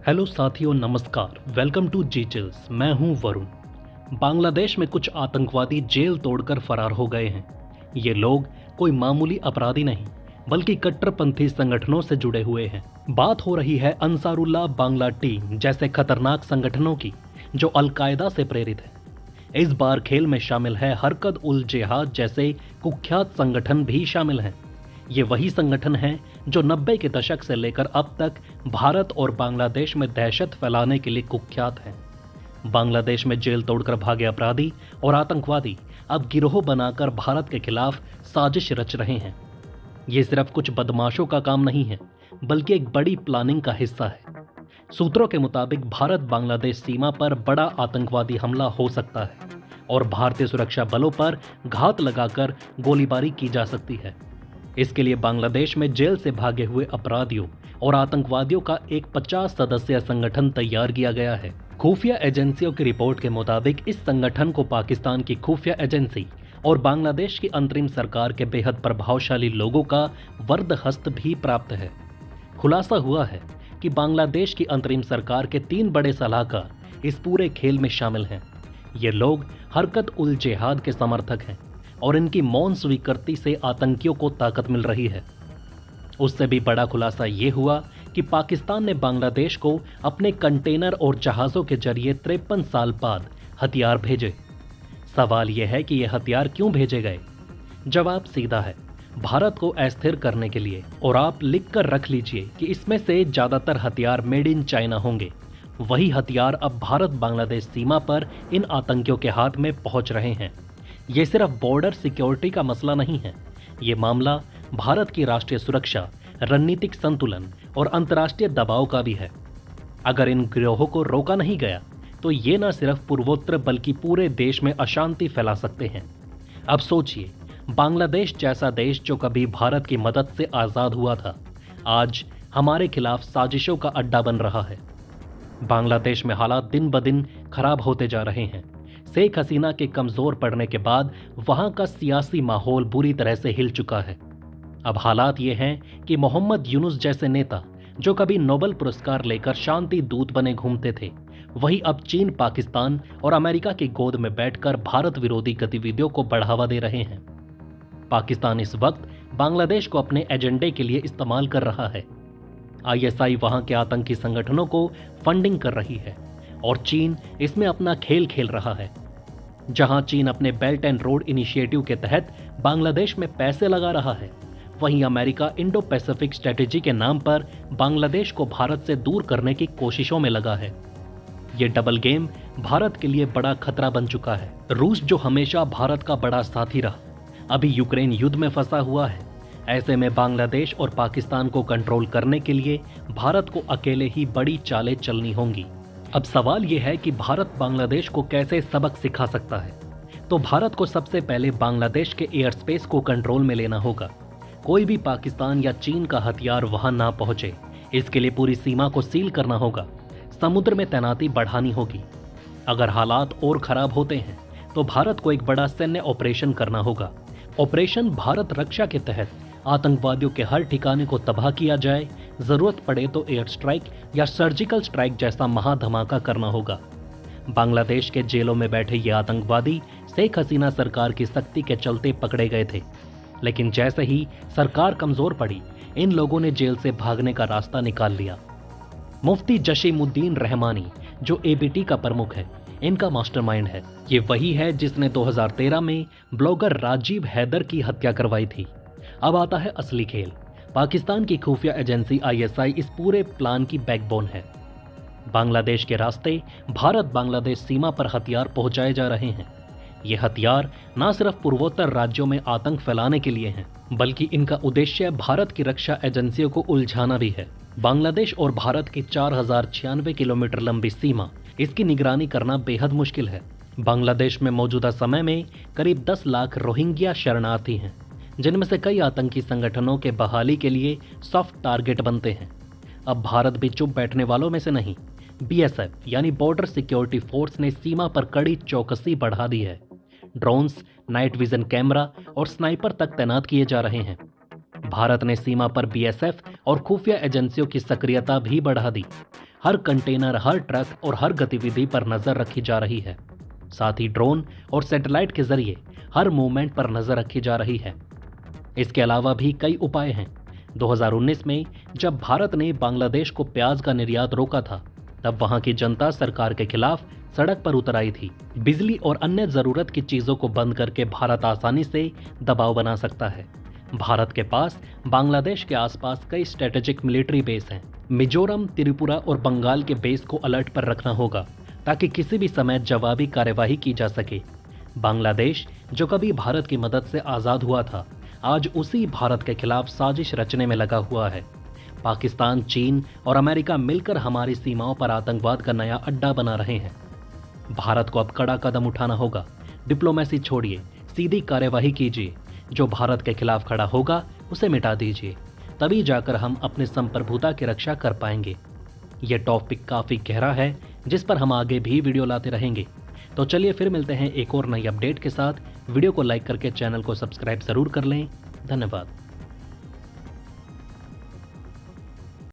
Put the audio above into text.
Hello साथियों, नमस्कार। Welcome to G Chills. मैं हूं वरुण। बांग्लादेश में कुछ आतंकवादी जेल तोड़कर फरार हो गए हैं। ये लोग कोई मामूली अपराधी नहीं, बल्कि कट्टरपंथी संगठनों से जुड़े हुए हैं। बात हो रही है अंसारुल्लाह बांग्ला टीम जैसे खतरनाक संगठनों की, जो अलकायदा से प्रेरित है। इस बार खेल में शामिल है हरकत उल जिहाद जैसे कुख्यात संगठन भी शामिल हैं। ये वही संगठन हैं जो 90 के दशक से लेकर अब तक भारत और बांग्लादेश में दहशत फैलाने के लिए कुख्यात हैं। बांग्लादेश में जेल तोड़कर भागे अपराधी और आतंकवादी अब गिरोह बनाकर भारत के खिलाफ साजिश रच रहे हैं। ये सिर्फ कुछ बदमाशों का काम नहीं है, बल्कि एक बड़ी प्लानिंग का हिस्सा है। सूत्रों के मुताबिक भारत बांग्लादेश सीमा पर बड़ा आतंकवादी हमला हो सकता है और भारतीय सुरक्षा बलों पर घात लगाकर गोलीबारी की जा सकती है। इसके लिए बांग्लादेश में जेल से भागे हुए अपराधियों और आतंकवादियों का एक 50 सदस्यीय संगठन तैयार किया गया है। खुफिया एजेंसियों की रिपोर्ट के मुताबिक इस संगठन को पाकिस्तान की खुफिया एजेंसी और बांग्लादेश की अंतरिम सरकार के बेहद प्रभावशाली लोगों का वर्द हस्त भी प्राप्त है। खुलासा हुआ है कि बांग्लादेश की अंतरिम सरकार के 3 बड़े सलाहकार इस पूरे खेल में शामिल हैं। ये लोग हरकत उल जिहाद के समर्थक हैं और इनकी मौन स्वीकृति से आतंकियों को ताकत मिल रही है। उससे भी बड़ा खुलासा ये हुआ कि पाकिस्तान ने बांग्लादेश को अपने कंटेनर और जहाज़ों के जरिए 53 साल बाद हथियार भेजे। सवाल यह है कि ये हथियार क्यों भेजे गए? जवाब सीधा है, भारत को अस्थिर करने के लिए। और आप लिख कर रख लीजिए कि इसमें से ज़्यादातर हथियार मेड इन चाइना होंगे। वही हथियार अब भारत बांग्लादेश सीमा पर इन आतंकियों के हाथ में पहुंच रहे हैं। ये सिर्फ बॉर्डर सिक्योरिटी का मसला नहीं है, ये मामला भारत की राष्ट्रीय सुरक्षा, रणनीतिक संतुलन और अंतर्राष्ट्रीय दबाव का भी है। अगर इन गिरोहों को रोका नहीं गया तो ये न सिर्फ पूर्वोत्तर बल्कि पूरे देश में अशांति फैला सकते हैं। अब सोचिए, बांग्लादेश जैसा देश जो कभी भारत की मदद से आज़ाद हुआ था, आज हमारे खिलाफ साजिशों का अड्डा बन रहा है। बांग्लादेश में हालात दिन ब दिन खराब होते जा रहे हैं। शेख हसीना के कमजोर पड़ने के बाद वहां का सियासी माहौल बुरी तरह से हिल चुका है। अब हालात ये हैं कि मोहम्मद यूनुस जैसे नेता, जो कभी नोबेल पुरस्कार लेकर शांति दूत बने घूमते थे, वही अब चीन, पाकिस्तान और अमेरिका की गोद में बैठकर भारत विरोधी गतिविधियों को बढ़ावा दे रहे हैं। पाकिस्तान इस वक्त बांग्लादेश को अपने एजेंडे के लिए इस्तेमाल कर रहा है। आईएसआई वहां के आतंकी संगठनों को फंडिंग कर रही है और चीन इसमें अपना खेल खेल रहा है। जहां चीन अपने बेल्ट एंड रोड इनिशिएटिव के तहत बांग्लादेश में पैसे लगा रहा है, वहीं अमेरिका इंडो पैसिफिक स्ट्रेटेजी के नाम पर बांग्लादेश को भारत से दूर करने की कोशिशों में लगा है। ये डबल गेम भारत के लिए बड़ा खतरा बन चुका है। रूस, जो हमेशा भारत का बड़ा साथी रहा, अभी यूक्रेन युद्ध में फंसा हुआ है। ऐसे में बांग्लादेश और पाकिस्तान को कंट्रोल करने के लिए भारत को अकेले ही बड़ी चालें चलनी होंगी। अब सवाल यह है कि भारत बांग्लादेश को कैसे सबक सिखा सकता है। तो भारत को सबसे पहले बांग्लादेश के एयर स्पेस को कंट्रोल में लेना होगा। कोई भी पाकिस्तान या चीन का हथियार वहां ना पहुंचे, इसके लिए पूरी सीमा को सील करना होगा। समुद्र में तैनाती बढ़ानी होगी। अगर हालात और खराब होते हैं तो भारत को एक बड़ा सैन्य ऑपरेशन करना होगा। ऑपरेशन भारत रक्षा के तहत आतंकवादियों के हर ठिकाने को तबाह किया जाए। जरूरत पड़े तो एयर स्ट्राइक या सर्जिकल स्ट्राइक जैसा महाधमाका करना होगा। बांग्लादेश के जेलों में बैठे ये आतंकवादी शेख हसीना सरकार की सख्ती के चलते पकड़े गए थे, लेकिन जैसे ही सरकार कमजोर पड़ी, इन लोगों ने जेल से भागने का रास्ता निकाल लिया। मुफ्ती जशीमुद्दीन रहमानी, जो एबीटी का प्रमुख है, इनका मास्टरमाइंड है। ये वही है जिसने 2013 में ब्लॉगर राजीव हैदर की हत्या करवाई थी। अब आता है असली खेल। पाकिस्तान की खुफिया एजेंसी आईएसआई इस पूरे प्लान की बैकबोन है। बांग्लादेश के रास्ते भारत बांग्लादेश सीमा पर हथियार पहुंचाए जा रहे हैं। ये हथियार न सिर्फ पूर्वोत्तर राज्यों में आतंक फैलाने के लिए हैं, बल्कि इनका उद्देश्य भारत की रक्षा एजेंसियों को उलझाना भी है। बांग्लादेश और भारत की 4096 किलोमीटर लंबी सीमा, इसकी निगरानी करना बेहद मुश्किल है। बांग्लादेश में मौजूदा समय में करीब 10 लाख रोहिंग्या शरणार्थी हैं, जिनमें से कई आतंकी संगठनों के बहाली के लिए सॉफ्ट टारगेट बनते हैं। अब भारत भी चुप बैठने वालों में से नहीं। बीएसएफ यानी बॉर्डर सिक्योरिटी फोर्स ने सीमा पर कड़ी चौकसी बढ़ा दी है। ड्रोन्स, नाइट विजन कैमरा और स्नाइपर तक तैनात किए जा रहे हैं। भारत ने सीमा पर बीएसएफ और खुफिया एजेंसियों की सक्रियता भी बढ़ा दी। हर कंटेनर, हर ट्रक और हर गतिविधि पर नजर रखी जा रही है। साथ ही ड्रोन और सैटेलाइट के जरिए हर मूवमेंट पर नजर रखी जा रही है। इसके अलावा भी कई उपाय हैं। 2019 में जब भारत ने बांग्लादेश को प्याज का निर्यात रोका था, तब वहां की जनता सरकार के खिलाफ सड़क पर उतर आई थी। बिजली और अन्य जरूरत की चीजों को बंद करके भारत आसानी से दबाव बना सकता है। भारत के पास बांग्लादेश के आसपास कई स्ट्रेटेजिक मिलिट्री बेस हैं। मिजोरम, त्रिपुरा और बंगाल के बेस को अलर्ट पर रखना होगा ताकि किसी भी समय जवाबी कार्यवाही की जा सके। बांग्लादेश, जो कभी भारत की मदद से आजाद हुआ था, आज उसी भारत के खिलाफ साजिश रचने में लगा हुआ है। पाकिस्तान, चीन और अमेरिका मिलकर हमारी सीमाओं पर आतंकवाद का नया अड्डा बना रहे हैं। भारत को अब कड़ा कदम उठाना होगा। डिप्लोमेसी छोड़िए, सीधी कार्यवाही कीजिए। जो भारत के खिलाफ खड़ा होगा उसे मिटा दीजिए। तभी जाकर हम अपनी संप्रभुता की रक्षा कर पाएंगे। यह टॉपिक काफी गहरा है, जिस पर हम आगे भी वीडियो लाते रहेंगे। तो चलिए फिर मिलते हैं एक और नई अपडेट के साथ। वीडियो को लाइक करके चैनल को सब्सक्राइब जरूर कर लें। धन्यवाद।